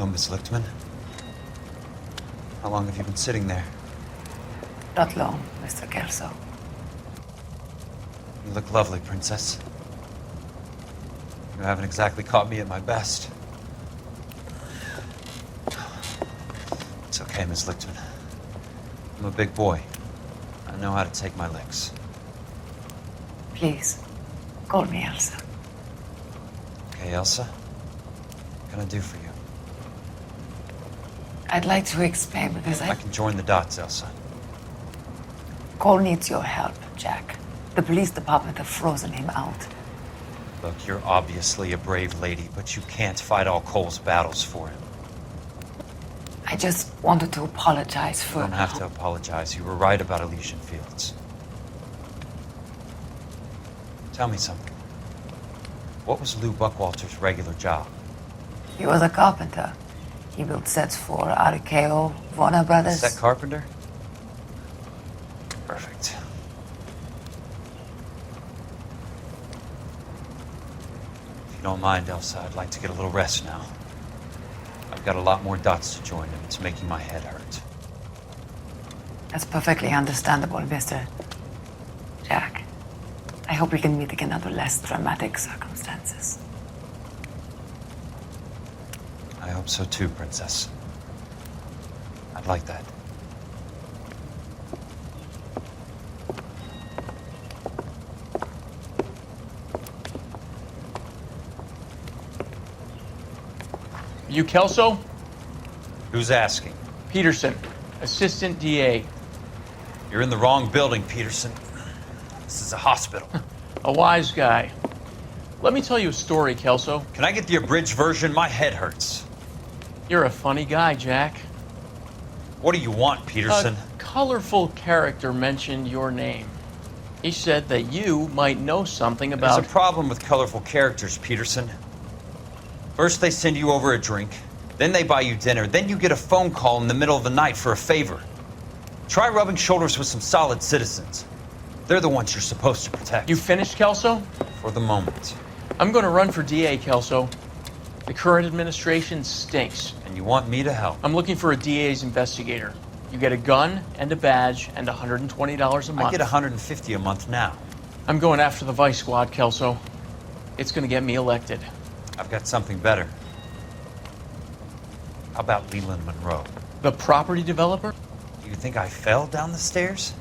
Miss Lichtman. How long have you been sitting there? Not long, Mr. Kelso. You look lovely, Princess. You haven't exactly caught me at my best. It's okay, Miss Lichtman. I'm a big boy. I know how to take my licks. Please, call me Elsa. Okay, Elsa? What can I do for you? I'd like to explain because I can join the dots, Elsa. Cole needs your help, Jack. The police department have frozen him out. Look, you're obviously a brave lady, but you can't fight all Cole's battles for him. I just wanted to apologize for... You don't have to apologize. You were right about Elysian Fields. Tell me something. What was Lou Buckwalter's regular job? He was a carpenter. He built sets for RKO, Warner Brothers. Set carpenter? Perfect. If you don't mind, Elsa, I'd like to get a little rest now. I've got a lot more dots to join, and it's making my head hurt. That's perfectly understandable, Mr. Jack. I hope we can meet again under less dramatic circumstances. I hope so too, Princess. I'd like that. You Kelso? Who's asking? Peterson, Assistant DA. You're in the wrong building, Peterson. This is a hospital. A wise guy. Let me tell you a story, Kelso. Can I get the abridged version? My head hurts. You're a funny guy, Jack. What do you want, Peterson? A colorful character mentioned your name. He said that you might know something about... There's a problem with colorful characters, Peterson. First they send you over a drink, then they buy you dinner, then you get a phone call in the middle of the night for a favor. Try rubbing shoulders with some solid citizens. They're the ones you're supposed to protect. You finished, Kelso? For the moment. I'm going to run for DA, Kelso. The current administration stinks. And you want me to help? I'm looking for a DA's investigator. You get a gun and a badge and $120 a month. I get $150 a month now. I'm going after the Vice Squad, Kelso. It's going to get me elected. I've got something better. How about Leland Monroe? The property developer? Do you think I fell down the stairs?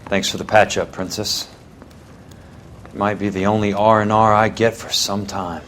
Thanks for the patch-up, Princess. It might be the only R&R I get for some time.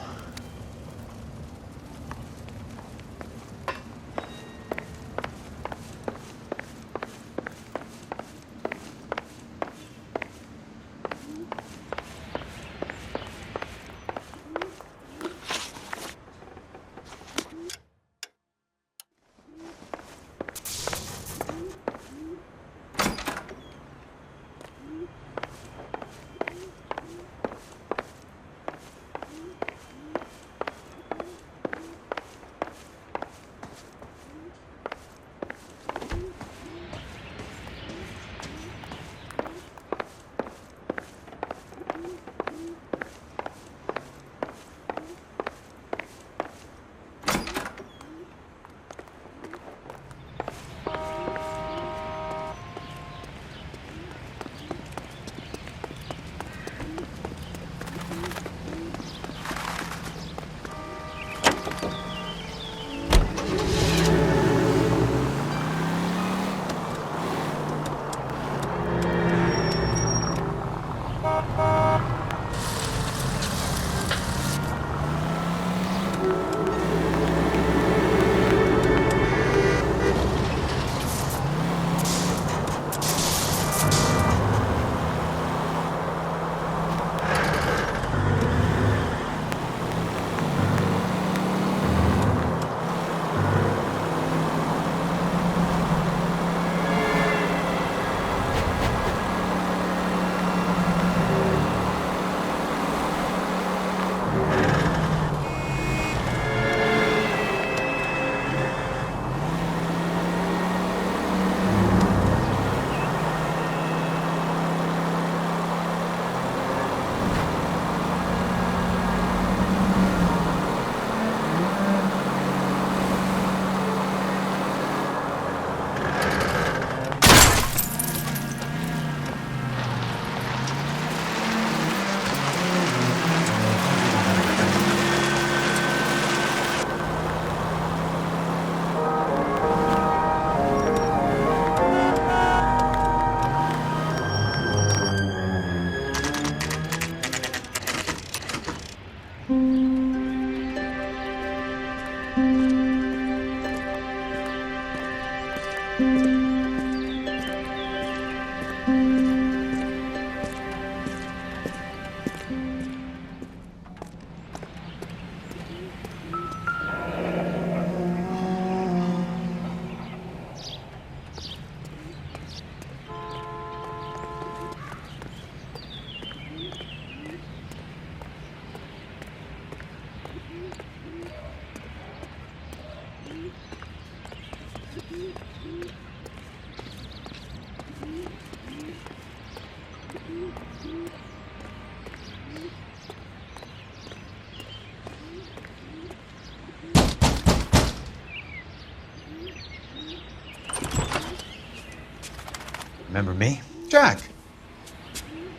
Remember me? Jack,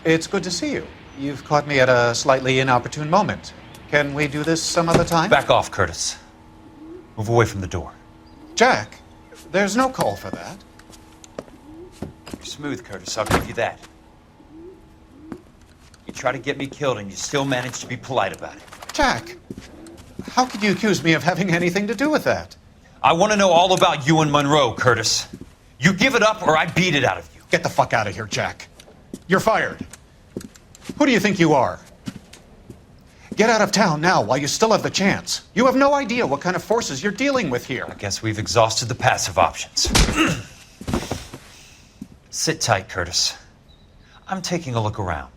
it's good to see you. You've caught me at a slightly inopportune moment. Can we do this some other time? Back off, Curtis. Move away from the door. Jack, there's no call for that. You're smooth, Curtis. I'll give you that. You try to get me killed and you still manage to be polite about it. Jack, how could you accuse me of having anything to do with that? I want to know all about you and Monroe, Curtis. You give it up or I beat it out of you. Get the fuck out of here, Jack. You're fired. Who do you think you are? Get out of town now while you still have the chance. You have no idea what kind of forces you're dealing with here. I guess we've exhausted the passive options. Sit tight, Curtis. I'm taking a look around.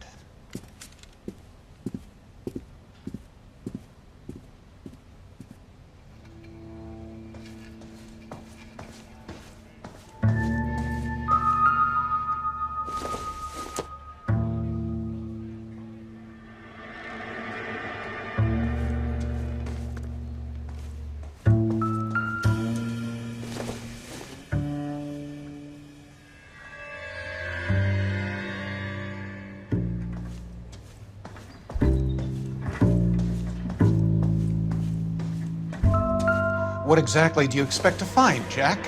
What exactly do you expect to find, Jack?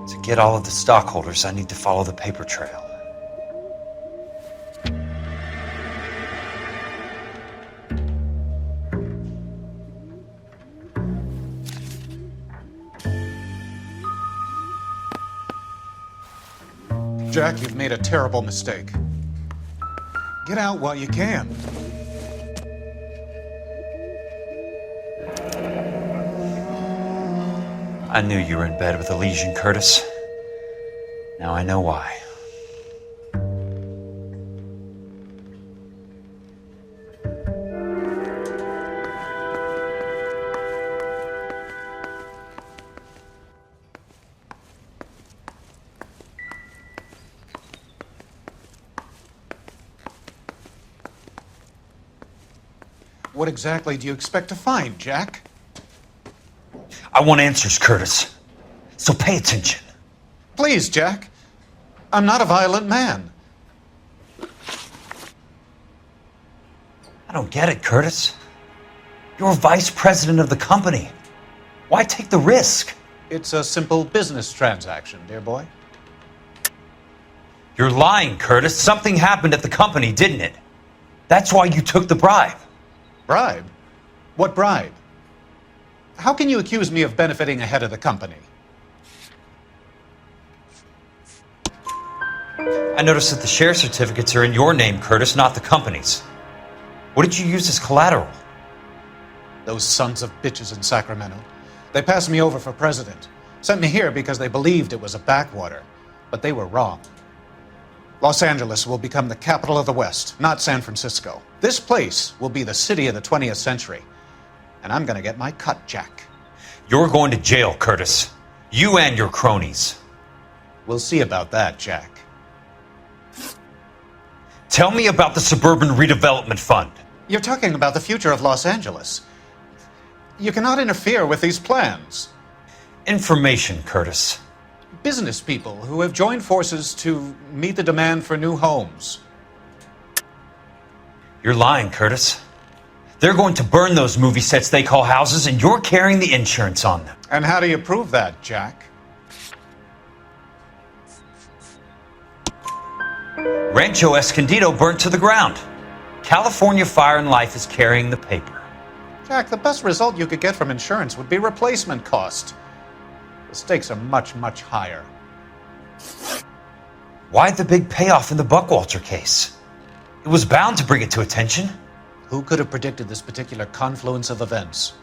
To get all of the stockholders, I need to follow the paper trail. Jack, you've made a terrible mistake. Get out while you can. I knew you were in bed with a lesion, Curtis. Now I know why. What exactly do you expect to find, Jack? I want answers, Curtis. So pay attention. Please, Jack. I'm not a violent man. I don't get it, Curtis. You're vice president of the company. Why take the risk? It's a simple business transaction, dear boy. You're lying, Curtis. Something happened at the company, didn't it? That's why you took the bribe. Bribe? What bribe? How can you accuse me of benefiting ahead of the company? I noticed that the share certificates are in your name, Curtis, not the company's. What did you use as collateral? Those sons of bitches in Sacramento. They passed me over for president. Sent me here because they believed it was a backwater. But they were wrong. Los Angeles will become the capital of the West, not San Francisco. This place will be the city of the 20th century. And I'm gonna get my cut, Jack. You're going to jail, Curtis. You and your cronies. We'll see about that, Jack. Tell me about the Suburban Redevelopment Fund. You're talking about the future of Los Angeles. You cannot interfere with these plans. Information, Curtis. Business people who have joined forces to meet the demand for new homes. You're lying, Curtis. They're going to burn those movie sets they call houses, and you're carrying the insurance on them. And how do you prove that, Jack? Rancho Escondido burnt to the ground. California Fire and Life is carrying the paper. Jack, the best result you could get from insurance would be replacement cost. The stakes are much, much higher. Why the big payoff in the Buckwalter case? It was bound to bring it to attention. Who could have predicted this particular confluence of events?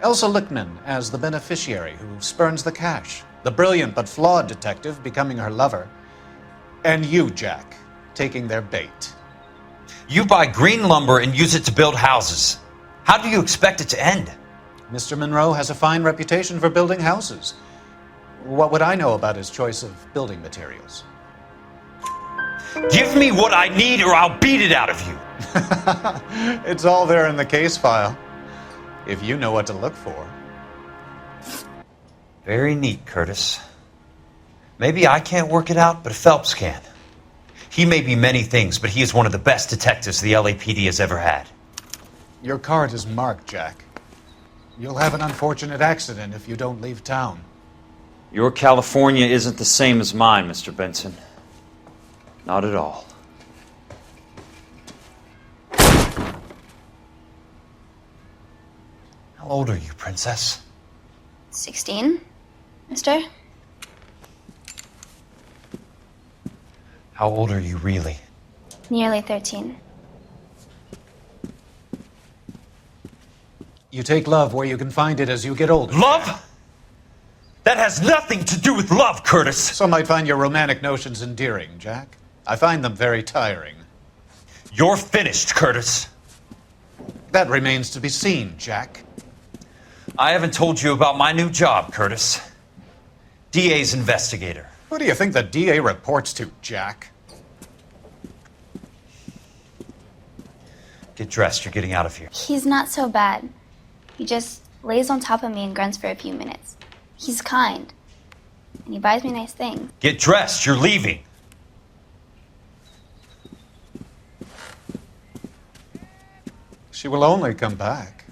Elsa Lichtman as the beneficiary who spurns the cash, the brilliant but flawed detective becoming her lover, and you, Jack, taking their bait. You buy green lumber and use it to build houses. How do you expect it to end? Mr. Monroe has a fine reputation for building houses. What would I know about his choice of building materials? Give me what I need or I'll beat it out of you. It's all there in the case file, if you know what to look for. Very neat, Curtis. Maybe I can't work it out, but Phelps can. He may be many things, but he is one of the best detectives the LAPD has ever had. Your card is marked, Jack. You'll have an unfortunate accident if you don't leave town. Your California isn't the same as mine, Mr. Benson. Not at all. How old are you, Princess? 16, mister? How old are you really? Nearly 13. You take love where you can find it as you get older. Love? That has nothing to do with love, Curtis. Some might find your romantic notions endearing, Jack. I find them very tiring. You're finished, Curtis. That remains to be seen, Jack. I haven't told you about my new job, Curtis. DA's investigator. Who do you think the DA reports to, Jack? Get dressed, you're getting out of here. He's not so bad. He just lays on top of me and grunts for a few minutes. He's kind. And he buys me nice things. Get dressed, you're leaving. She will only come back.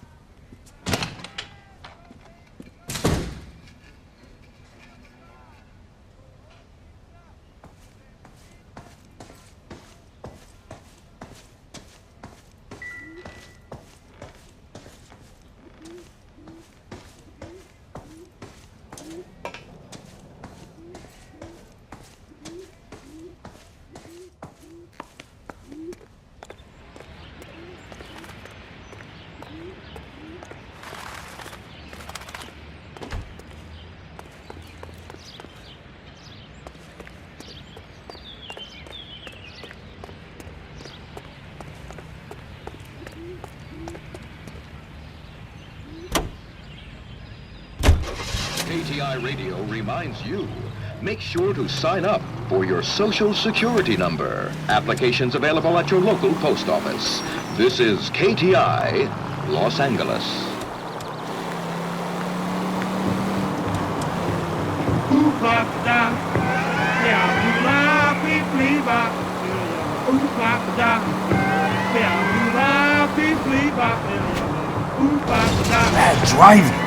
KTI Radio reminds you, make sure to sign up for your Social Security number. Applications available at your local post office. This is KTI, Los Angeles. Bad driving.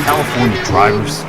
California drivers.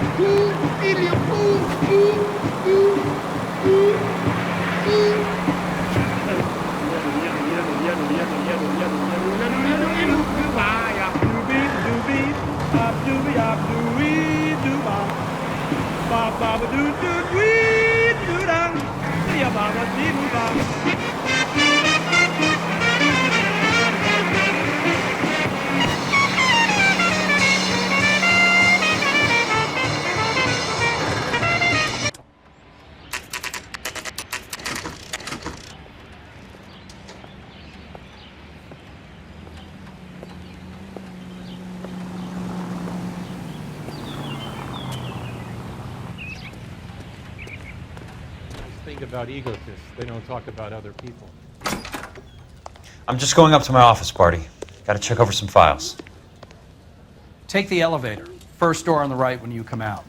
thing about egotists. They don't talk about other people. I'm just going up to my office, Barty. Gotta check over some files. Take the elevator. First door on the right when you come out.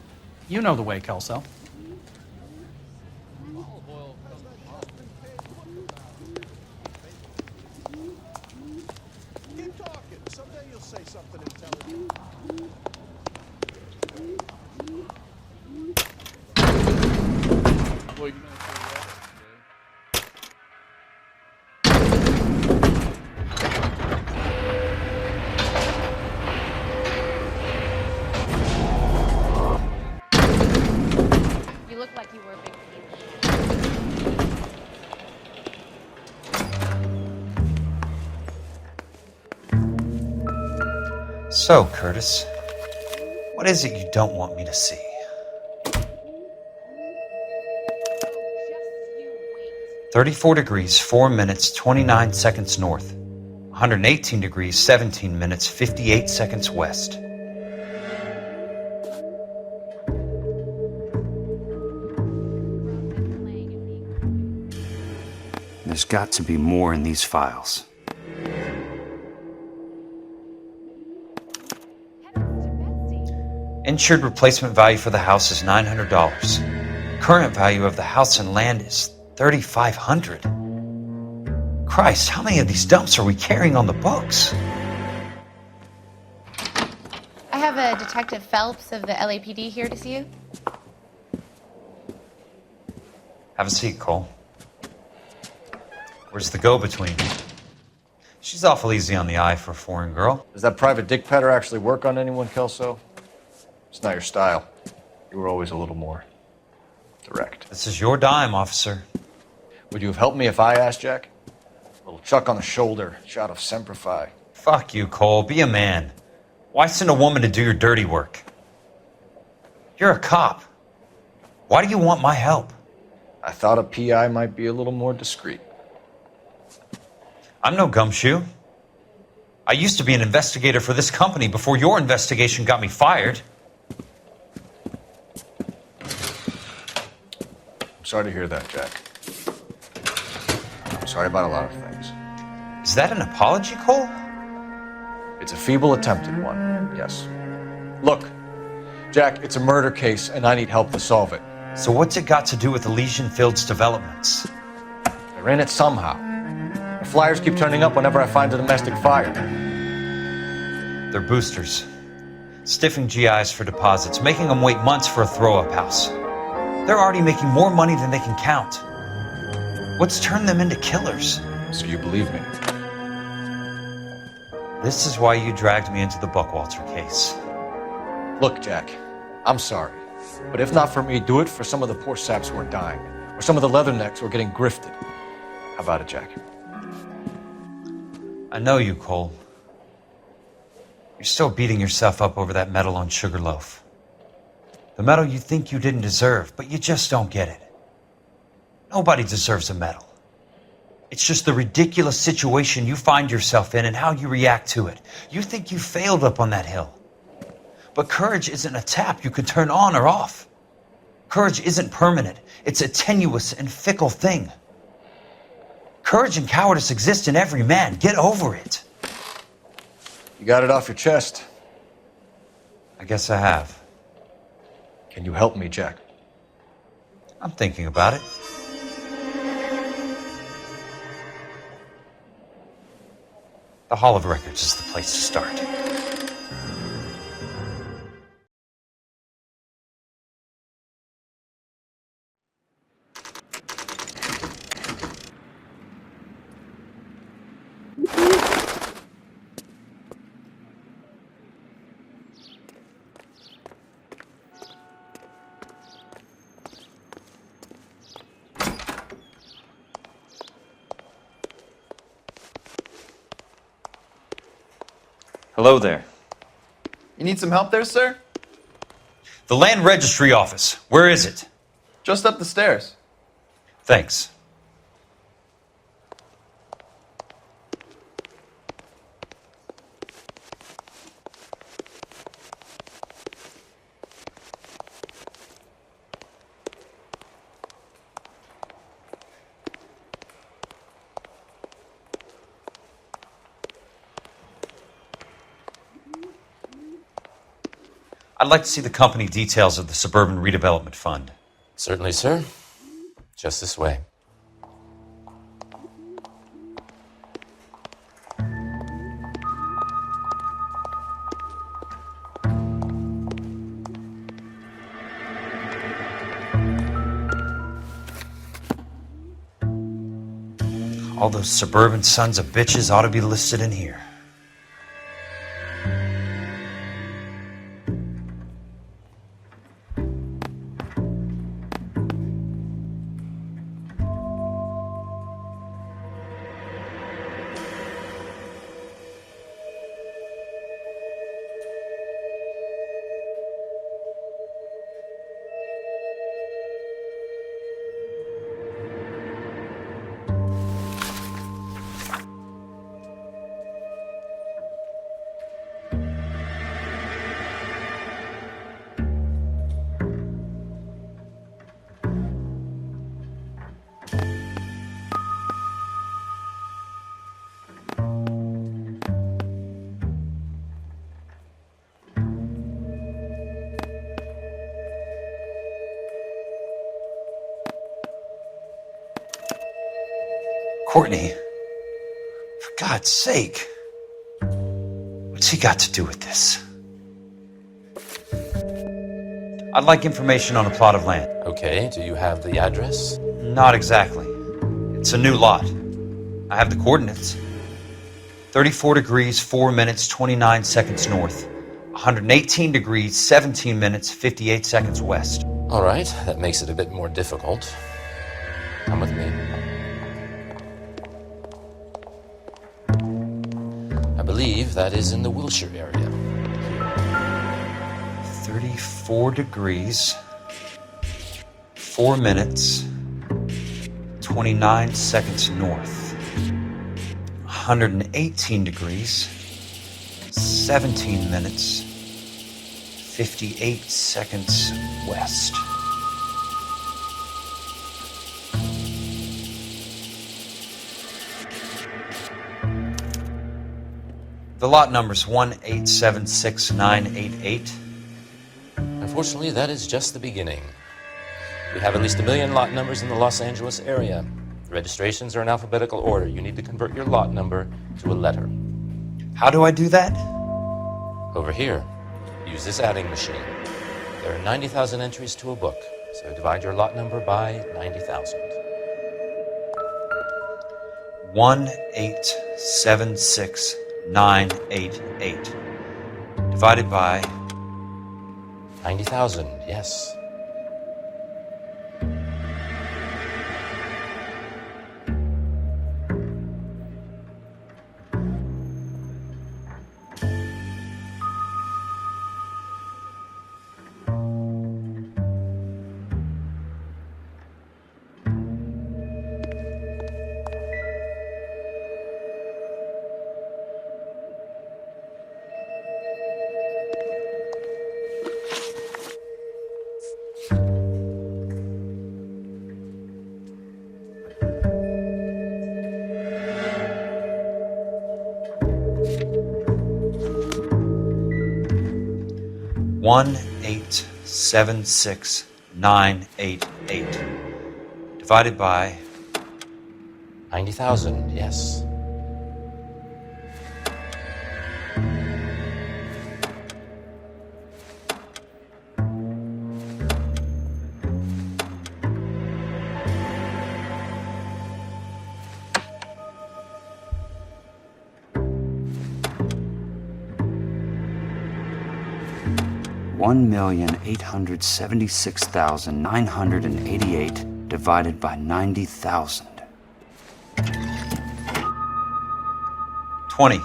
You know the way, Kelso. Keep talking. Someday you'll say something intelligent. Well, you're gonna say that, You look like you were a big thief. So, Curtis, what is it you don't want me to see? Just you wait. 34 degrees, 4 minutes, 29 seconds north. 118 degrees, 17 minutes, 58 seconds west. There's got to be more in these files. Insured replacement value for the house is $900. Current value of the house and land is $3,500. Christ, how many of these dumps are we carrying on the books? I have a Detective Phelps of the LAPD here to see you. Have a seat, Cole. Where's the go-between? She's awful easy on the eye for a foreign girl. Does that private dick petter actually work on anyone, Kelso? It's not your style. You were always a little more direct. This is your dime, officer. Would you have helped me if I asked, Jack? A little chuck on the shoulder, shot of Semper Fi. Fuck you, Cole. Be a man. Why send a woman to do your dirty work? You're a cop. Why do you want my help? I thought a PI might be a little more discreet. I'm no gumshoe. I used to be an investigator for this company before your investigation got me fired. I'm sorry to hear that, Jack. I'm sorry about a lot of things. Is that an apology, Cole? It's a feeble attempted one, yes. Look, Jack, it's a murder case and I need help to solve it. So what's it got to do with Elysian Fields developments? They're in it somehow. The flyers keep turning up whenever I find a domestic fire. They're boosters. Stiffing GIs for deposits, making them wait months for a throw-up house. They're already making more money than they can count. What's turned them into killers? So you believe me? This is why you dragged me into the Buckwalter case. Look, Jack, I'm sorry. But if not for me, do it for some of the poor saps who are dying. Or some of the leathernecks who are getting grifted. How about it, Jack? I know you, Cole. You're still beating yourself up over that medal on Sugarloaf. The medal you think you didn't deserve, but you just don't get it. Nobody deserves a medal. It's just the ridiculous situation you find yourself in and how you react to it. You think you failed up on that hill. But courage isn't a tap you can turn on or off. Courage isn't permanent. It's a tenuous and fickle thing. Courage and cowardice exist in every man. Get over it. You got it off your chest. I guess I have. Can you help me, Jack? I'm thinking about it. The Hall of Records is the place to start. Hello there. You need some help there, sir? The Land Registry Office. Where is it? Just up the stairs. Thanks. I'd like to see the company details of the Suburban Redevelopment Fund. Certainly, sir. Just this way. All those suburban sons of bitches ought to be listed in here. Courtney, for God's sake, what's he got to do with this? I'd like information on a plot of land. Okay, do you have the address? Not exactly. It's a new lot. I have the coordinates. 34 degrees, 4 minutes, 29 seconds north. 118 degrees, 17 minutes, 58 seconds west. All right, that makes it a bit more difficult. Come with me. I believe that is in the Wilshire area. 34 degrees, 4 minutes, 29 seconds north. 118 degrees, 17 minutes, 58 seconds west. The lot number's 1876988. Unfortunately, that is just the beginning. We have at least 1 million lot numbers in the Los Angeles area. The registrations are in alphabetical order. You need to convert your lot number to a letter. How do I do that? Over here, use this adding machine. There are 90,000 entries to a book, so divide your lot number by 90,000. 1876988 divided by 90,000, yes. One 1876988 divided by 90,000, yes. $1,876,988 divided by 90,000. 20.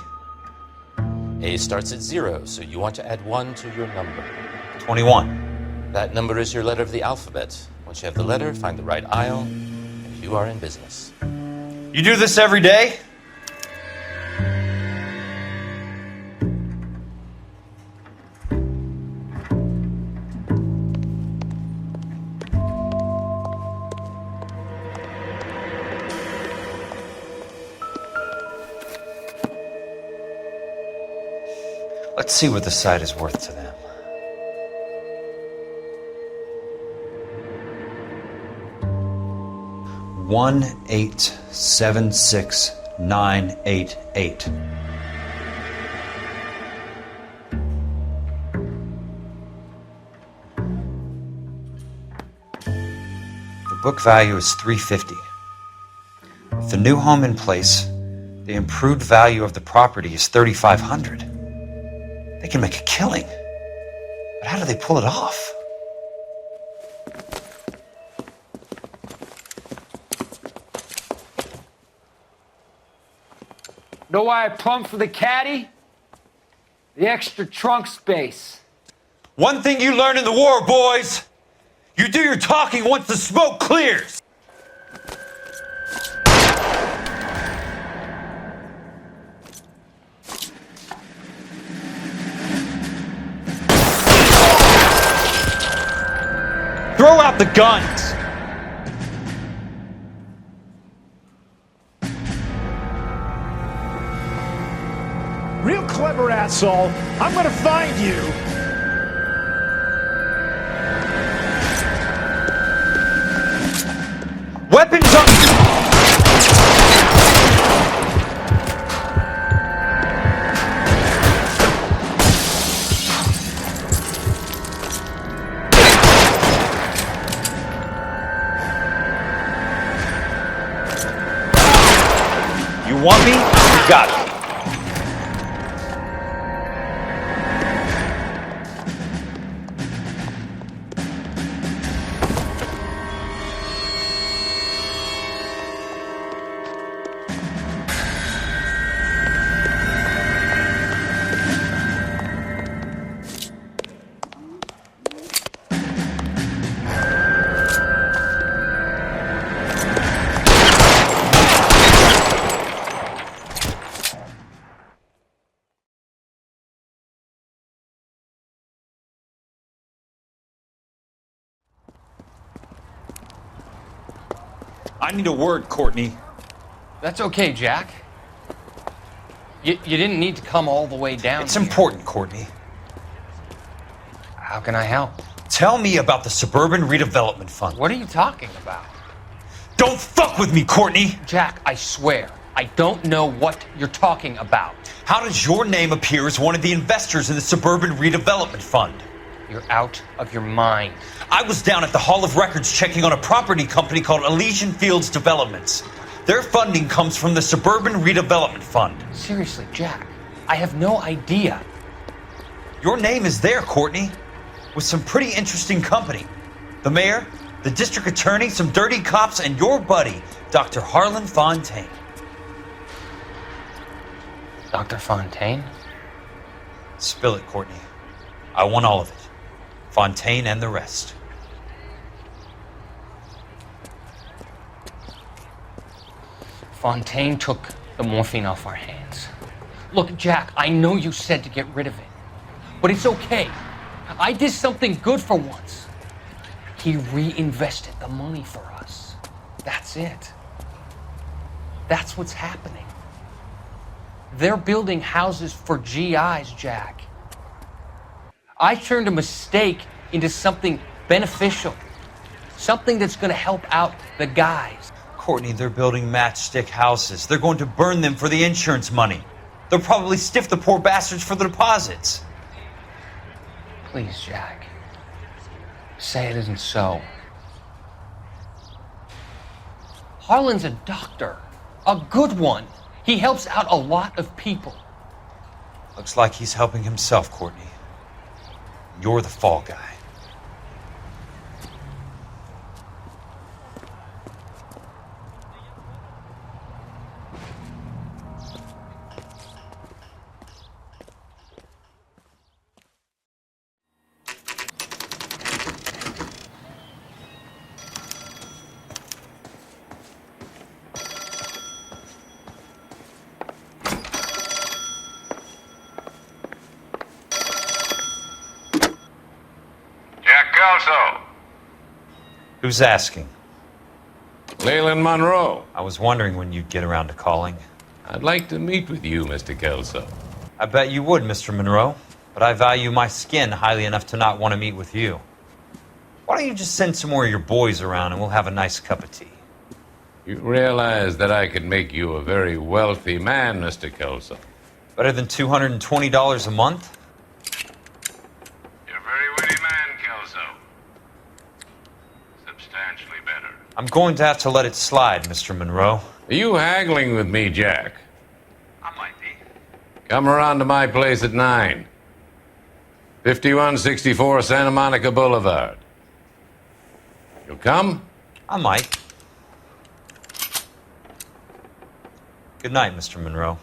A starts at 0, so you want to add 1 to your number. 21. That number is your letter of the alphabet. Once you have the letter, find the right aisle, and you are in business. You do this every day? Let's see what the site is worth to them. 1876988. The book value is $350. With the new home in place, the improved value of the property is $3,500. They can make a killing. But how do they pull it off? Know why I plumbed for the caddy? The extra trunk space. One thing you learn in the war, boys. You do your talking once the smoke clears. Throw out the guns! Real clever, asshole. I'm gonna find you. Weapons up! You want me? You got it. I need a word, Courtney. That's okay, Jack. You didn't need to come all the way down. It's important, Courtney. How can I help? Tell me about the Suburban Redevelopment Fund. What are you talking about? Don't fuck with me, Courtney! Jack, I swear, I don't know what you're talking about. How does your name appear as one of the investors in the Suburban Redevelopment Fund? You're out of your mind. I was down at the Hall of Records checking on a property company called Elysian Fields Developments. Their funding comes from the Suburban Redevelopment Fund. Seriously, Jack, I have no idea. Your name is there, Courtney, with some pretty interesting company. The mayor, the district attorney, some dirty cops, and your buddy, Dr. Harlan Fontaine. Dr. Fontaine? Spill it, Courtney. I want all of it. Fontaine and the rest. Fontaine took the morphine off our hands. Look, Jack, I know you said to get rid of it, but it's okay. I did something good for once. He reinvested the money for us. That's it. That's what's happening. They're building houses for GIs, Jack. I turned a mistake into something beneficial. Something that's going to help out the guys. Courtney, they're building matchstick houses. They're going to burn them for the insurance money. They'll probably stiff the poor bastards for the deposits. Please, Jack. Say it isn't so. Harlan's a doctor. A good one. He helps out a lot of people. Looks like he's helping himself, Courtney. You're the fall guy. Who's asking? Leyland Monroe. I was wondering when you'd get around to calling. I'd like to meet with you, Mr. Kelso. I bet you would, Mr. Monroe, but I value my skin highly enough to not want to meet with you. Why don't you just send some more of your boys around and we'll have a nice cup of tea? You realize that I could make you a very wealthy man, Mr. Kelso. Better than $220 a month? You're a very witty man, Kelso. Substantially better. I'm going to have to let it slide, Mr. Monroe. Are you haggling with me, Jack? I might be. Come around to my place at 9. 5164 Santa Monica Boulevard. You'll come? I might. Good night, Mr. Monroe.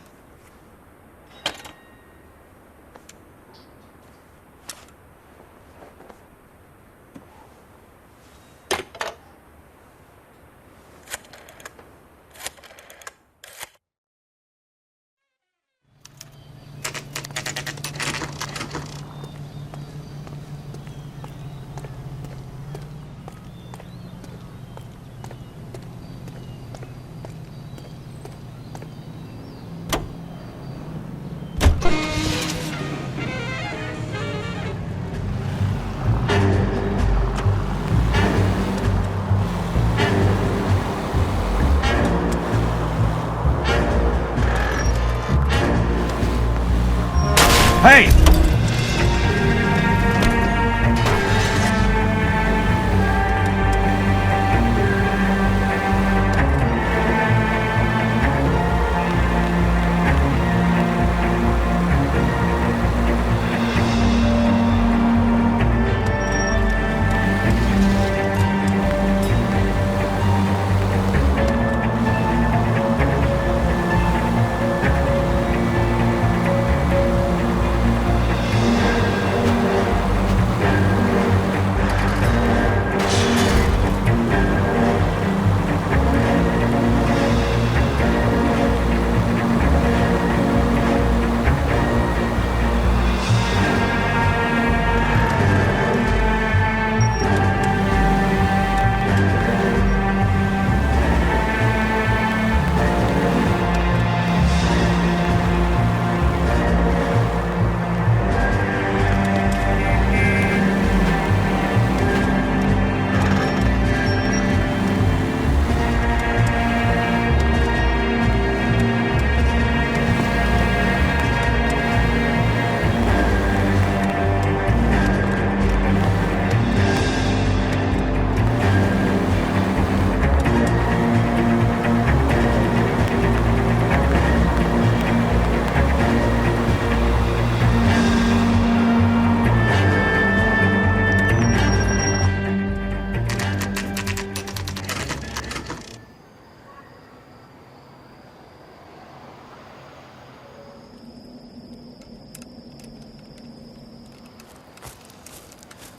Hey!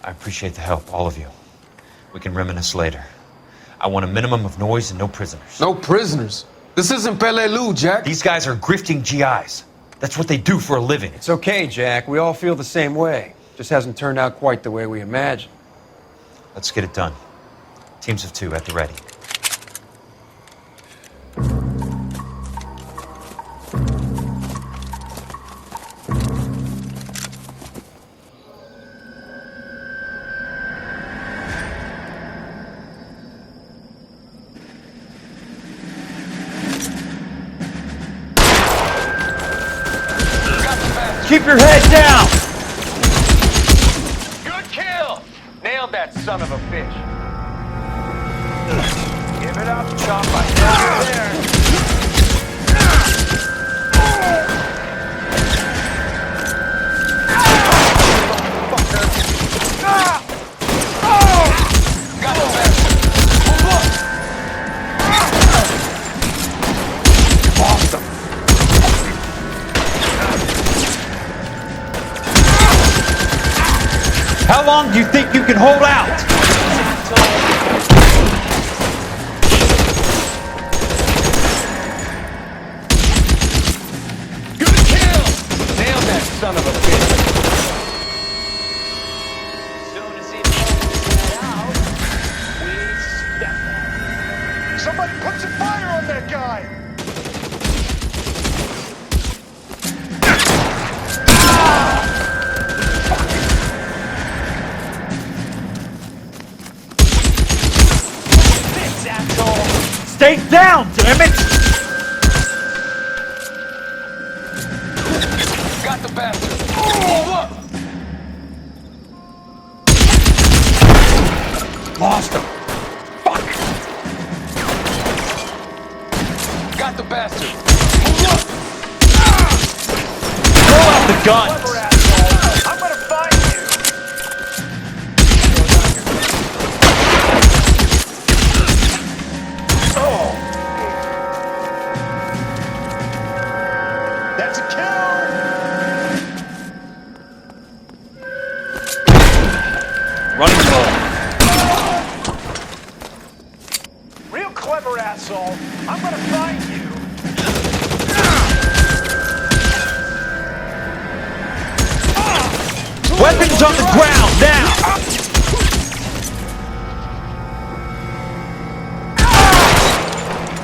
I appreciate the help, all of you. We can reminisce later. I want a minimum of noise and no prisoners. No prisoners? This isn't Peleliu, Jack. These guys are grifting GIs. That's what they do for a living. It's okay, Jack. We all feel the same way. Just hasn't turned out quite the way we imagined. Let's get it done. Teams of 2 at the ready. Keep your head down! Good kill! Nailed that son of a bitch. Give it up, chop. There. Got the best. Awesome. How long do you think you can hold out? Good kill! Nailed that son of a bitch. Soon as he figures that out, we step on it. Somebody put some fire on that guy! Stay down, damn it! Got the bastard. Move up. Lost him. Fuck. Got the bastard. Move up. Throw out the gun. Clever asshole. I'm gonna find you. Oh. That's a kill. Running low. Real clever asshole. I'm gonna find you. Weapons on the ground, now!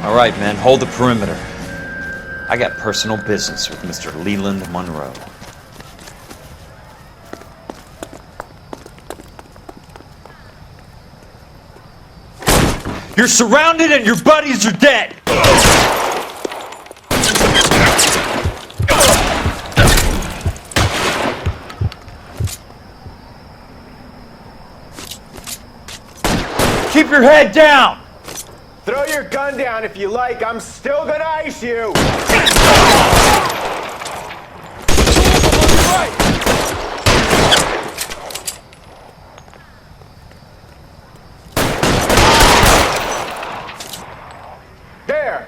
All right, men, hold the perimeter. I got personal business with Mr. Leland Monroe. You're surrounded and your buddies are dead! Keep your head down! Throw your gun down if you like. I'm still gonna ice you. There.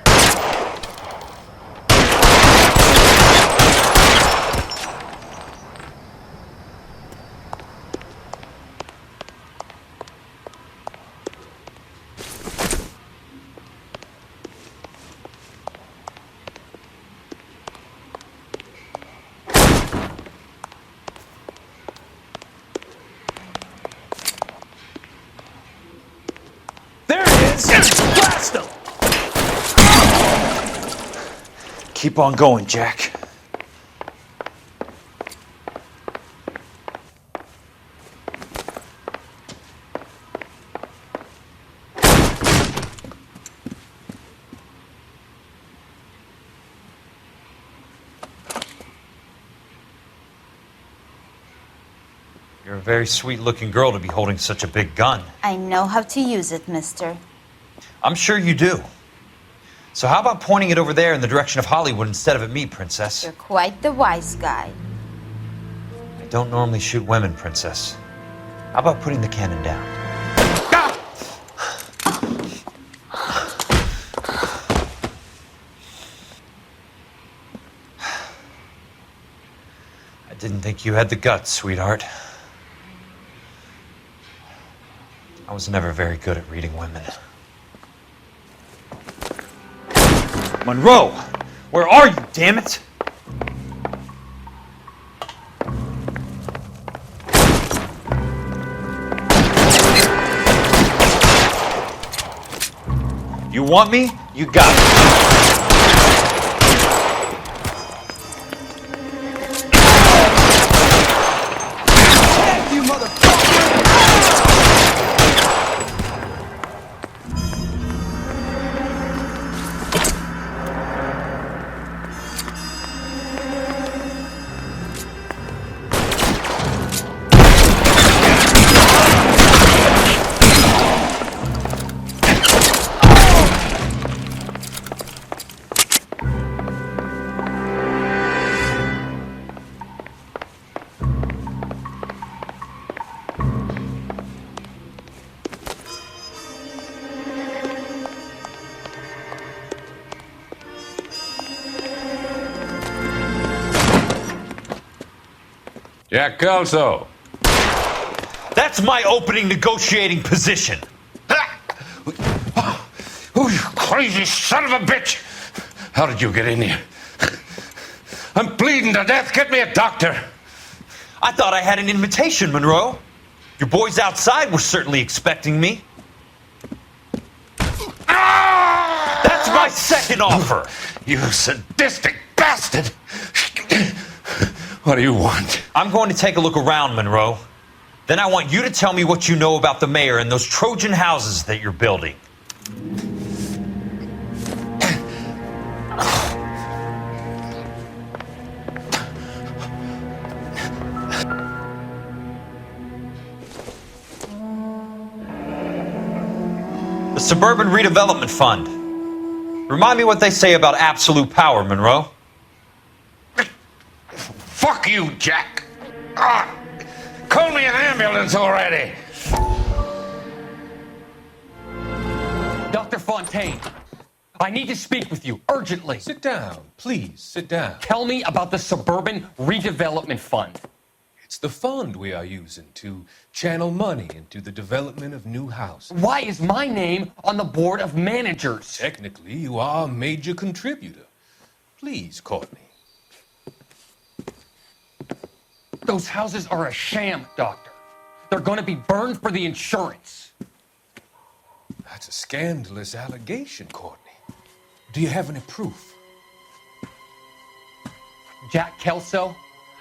There it is! Blast him! Keep on going, Jack. You're a very sweet-looking girl to be holding such a big gun. I know how to use it, mister. I'm sure you do. So how about pointing it over there in the direction of Hollywood instead of at me, Princess? You're quite the wise guy. I don't normally shoot women, Princess. How about putting the cannon down? I didn't think you had the guts, sweetheart. I was never very good at reading women. Monroe! Where are you, damn it? You want me? You got it. You motherfucker! Jack Kelso. That's my opening negotiating position. Oh, you crazy son of a bitch! How did you get in here? I'm bleeding to death. Get me a doctor. I thought I had an invitation, Monroe. Your boys outside were certainly expecting me. That's my second offer. You sadistic bastard! What do you want? I'm going to take a look around, Monroe. Then I want you to tell me what you know about the mayor and those Trojan houses that you're building. The Suburban Redevelopment Fund. Remind me what they say about absolute power, Monroe. Fuck you, Jack. Call me an ambulance already. Dr. Fontaine, I need to speak with you urgently. Sit down, please, sit down. Tell me about the Suburban Redevelopment Fund. It's the fund we are using to channel money into the development of new houses. Why is my name on the board of managers? Technically, you are a major contributor. Please, Courtney. Those houses are a sham, Doctor. They're going to be burned for the insurance. That's a scandalous allegation, Courtney. Do you have any proof? Jack Kelso,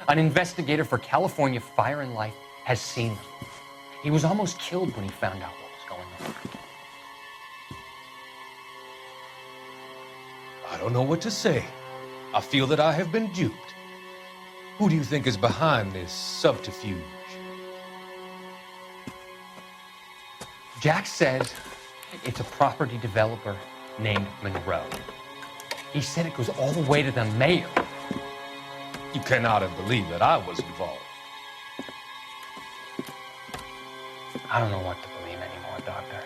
an investigator for California Fire and Life, has seen them. He was almost killed when he found out what was going on. I don't know what to say. I feel that I have been duped. Who do you think is behind this subterfuge? Jack says it's a property developer named Monroe. He said it goes all the way to the mayor. You cannot have believed that I was involved. I don't know what to believe anymore, Doctor.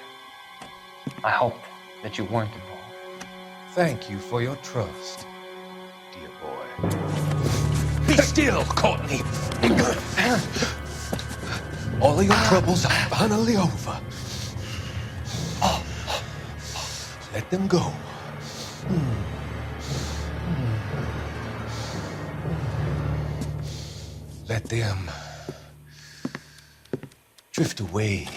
I hoped that you weren't involved. Thank you for your trust, dear boy. Be still, Courtney. All of your troubles are finally over. Let them go. Let them drift away.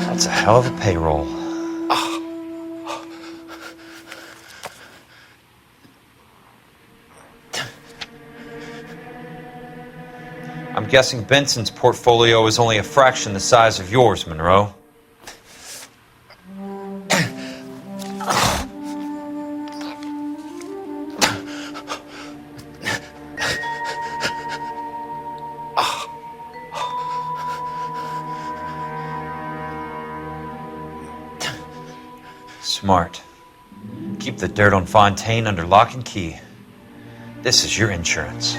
That's a hell of a payroll. I'm guessing Benson's portfolio is only a fraction the size of yours, Monroe. Smart. Keep the dirt on Fontaine under lock and key. This is your insurance.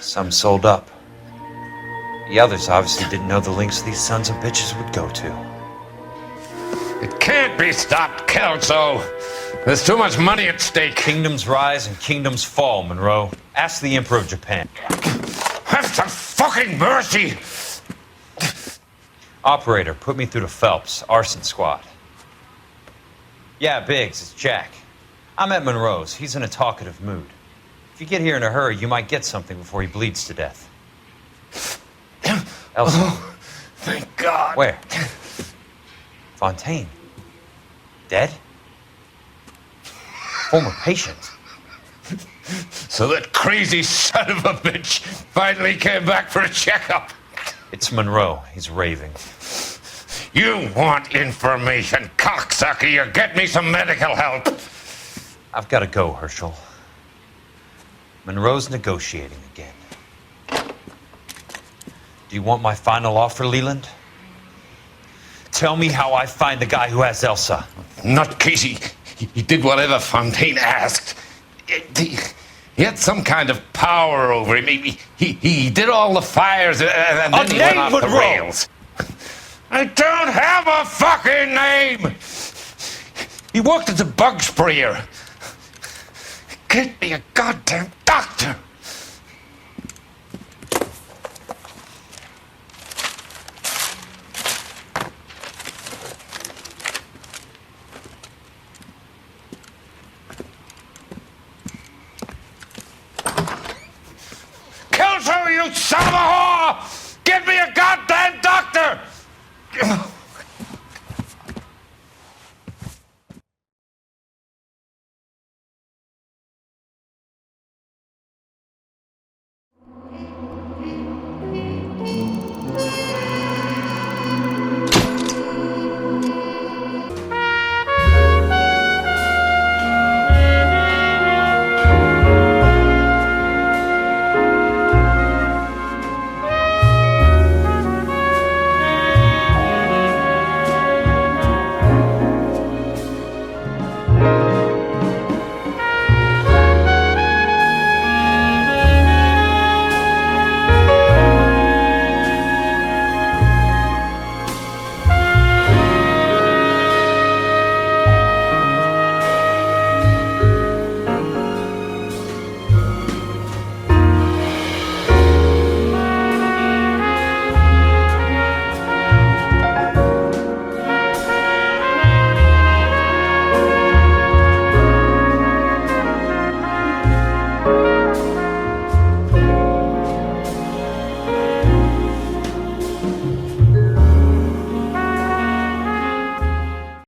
Some sold up. The others obviously didn't know the lengths these sons of bitches would go to. It can't be stopped, Kelso. There's too much money at stake. Kingdoms rise and kingdoms fall, Monroe. Ask the Emperor of Japan. Have some fucking mercy! Operator, put me through to Phelps, arson squad. Yeah, Biggs, it's Jack. I'm at Monroe's. He's in a talkative mood. If you get here in a hurry, you might get something before he bleeds to death. Elsa. Oh, thank God. Where? Fontaine. Dead? Former patient. So that crazy son of a bitch finally came back for a checkup. It's Monroe. He's raving. You want information, cocksucker. You get me some medical help. I've got to go, Herschel. Monroe's negotiating again. Do you want my final offer, Leland? Tell me how I find the guy who has Elsa. Nutcase, he did whatever Fontaine asked. He had some kind of power over him. He did all the fires and then he went off the rails. I don't have a fucking name! He worked as a bug sprayer. Get me a goddamn doctor! Kill her, you son of a whore!